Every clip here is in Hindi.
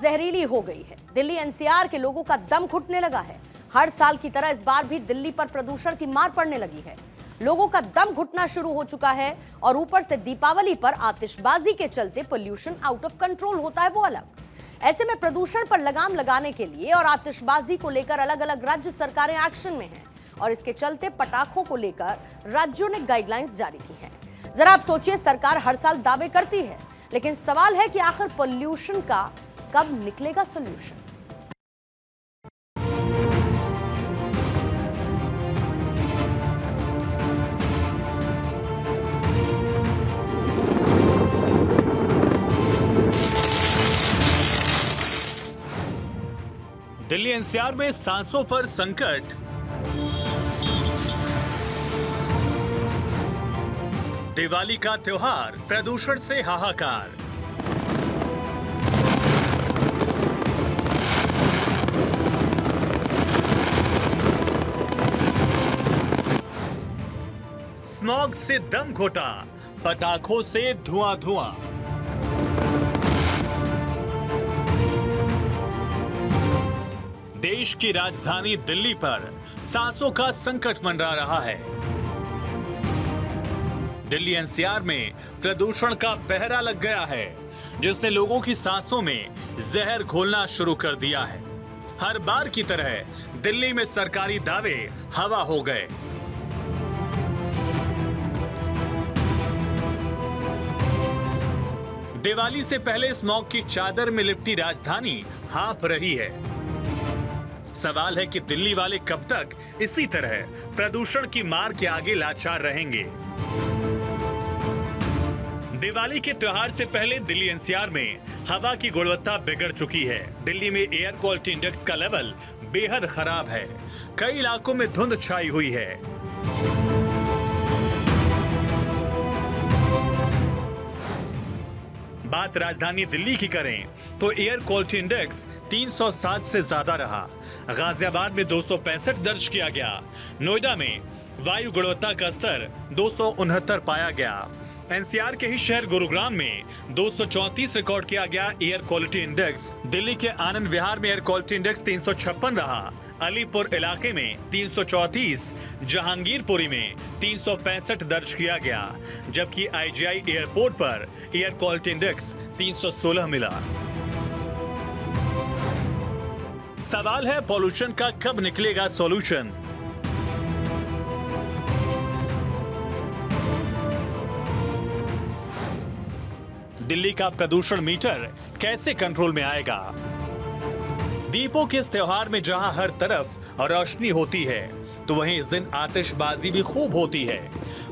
जहरीली हो गई है। दिल्ली एनसीआर के लोगों का दम घुटने लगा है। हर साल की तरह इस बार भी दिल्ली पर प्रदूषण की मार पड़ने लगी है। लोगों का दम घुटना शुरू हो चुका है और ऊपर से दीपावली पर आतिशबाजी के चलते पोल्यूशन आउट ऑफ कंट्रोल होता है वो अलग। ऐसे में प्रदूषण पर लगाम लगाने के लिए और आतिशबाजी को लेकर अलग अलग राज्य सरकारें एक्शन में हैं और इसके चलते पटाखों को लेकर राज्यों ने गाइडलाइंस जारी की हैं। जरा आप सोचिए, सरकार हर साल दावे करती है, लेकिन सवाल है कि आखिर पोल्यूशन का कब निकलेगा सॉल्यूशन। दिल्ली एनसीआर में सांसों पर संकट। दिवाली का त्योहार, प्रदूषण से हाहाकार। स्मॉग से दम घोटा, पटाखों से धुआं धुआं। देश की राजधानी दिल्ली पर सांसों का संकट मंडरा रहा है। दिल्ली एनसीआर में प्रदूषण का पहरा लग गया है, जिसने लोगों की सांसों में जहर घोलना शुरू कर दिया है। हर बार की तरह दिल्ली में सरकारी दावे हवा हो गए। दिवाली से पहले स्मॉग की चादर में लिपटी राजधानी हाँफ रही है। सवाल है कि दिल्ली वाले कब तक इसी तरह प्रदूषण की मार के आगे लाचार रहेंगे। दिवाली के त्योहार से पहले दिल्ली एनसीआर में हवा की गुणवत्ता बिगड़ चुकी है। दिल्ली में एयर क्वालिटी इंडेक्स का लेवल बेहद खराब है। कई इलाकों में धुंध छाई हुई है। बात राजधानी दिल्ली की करें तो एयर क्वालिटी इंडेक्स 307 से ज्यादा रहा। गाजियाबाद में 265 दर्ज किया गया। नोएडा में वायु गुणवत्ता का स्तर 269 पाया गया। एनसीआर के ही शहर गुरुग्राम में 234 रिकॉर्ड किया गया एयर क्वालिटी इंडेक्स। दिल्ली के आनंद विहार में एयर क्वालिटी इंडेक्स 356 रहा। अलीपुर इलाके में 334, जहांगीरपुरी में 365 दर्ज किया गया, जबकि आईजीआई एयरपोर्ट पर एयर क्वालिटी इंडेक्स 316 मिला। सवाल है पॉल्यूशन का कब निकलेगा सॉल्यूशन। दिल्ली का प्रदूषण मीटर कैसे कंट्रोल में आएगा। दीपों के इस त्योहार में जहां हर तरफ रोशनी होती है, तो वहीं इस दिन आतिशबाजी भी खूब होती है।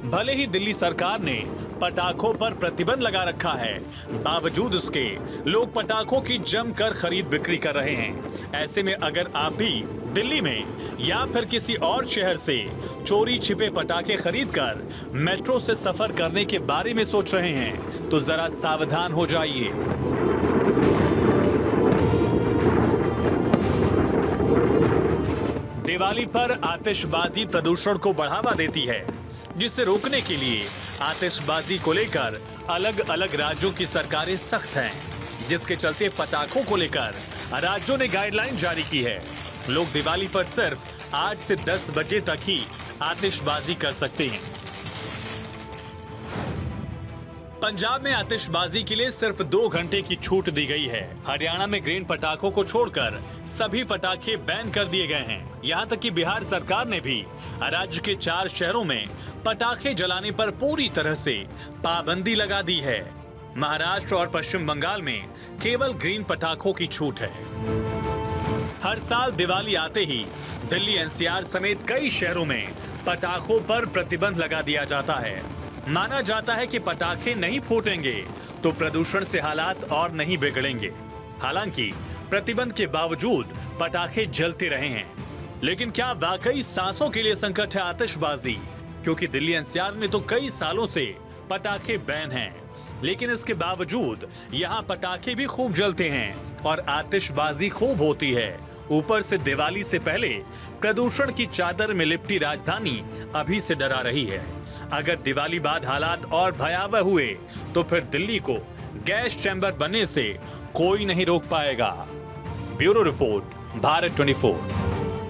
भले ही दिल्ली सरकार ने पटाखों पर प्रतिबंध लगा रखा है, बावजूद उसके लोग पटाखों की जमकर खरीद बिक्री कर रहे हैं। ऐसे में अगर आप भी दिल्ली में या फिर किसी और शहर से चोरी छिपे पटाखे खरीदकर मेट्रो से सफर करने के बारे में सोच रहे हैं, तो जरा सावधान हो जाइए। दिवाली पर आतिशबाजी प्रदूषण को बढ़ावा देती है, जिसे रोकने के लिए आतिशबाजी को लेकर अलग अलग राज्यों की सरकारें सख्त हैं, जिसके चलते पटाखों को लेकर राज्यों ने गाइडलाइन जारी की है। लोग दिवाली पर सिर्फ 8 से 10 बजे तक ही आतिशबाजी कर सकते हैं। पंजाब में आतिशबाजी के लिए सिर्फ 2 घंटे की छूट दी गई है। हरियाणा में ग्रीन पटाखों को छोड़कर सभी पटाखे बैन कर दिए गए हैं। यहाँ तक कि बिहार सरकार ने भी राज्य के 4 शहरों में पटाखे जलाने पर पूरी तरह से पाबंदी लगा दी है। महाराष्ट्र और पश्चिम बंगाल में केवल ग्रीन पटाखों की छूट है। हर साल दिवाली आते ही दिल्ली एनसीआर समेत कई शहरों में पटाखों पर प्रतिबंध लगा दिया जाता है। माना जाता है कि पटाखे नहीं फूटेंगे तो प्रदूषण से हालात और नहीं बिगड़ेंगे। हालांकि प्रतिबंध के बावजूद पटाखे जलते रहे हैं। लेकिन क्या वाकई सांसों के लिए संकट है आतिशबाजी? क्योंकि दिल्ली एनसीआर में तो कई सालों से पटाखे बैन हैं, लेकिन इसके बावजूद यहाँ पटाखे भी खूब जलते हैं और आतिशबाजी खूब होती है। ऊपर से दिवाली से पहले प्रदूषण की चादर में लिपटी राजधानी अभी से डरा रही है। अगर दिवाली बाद हालात और भयावह हुए तो फिर दिल्ली को गैस चैम्बर बनने से कोई नहीं रोक पाएगा। Bureau report, Bharat 24।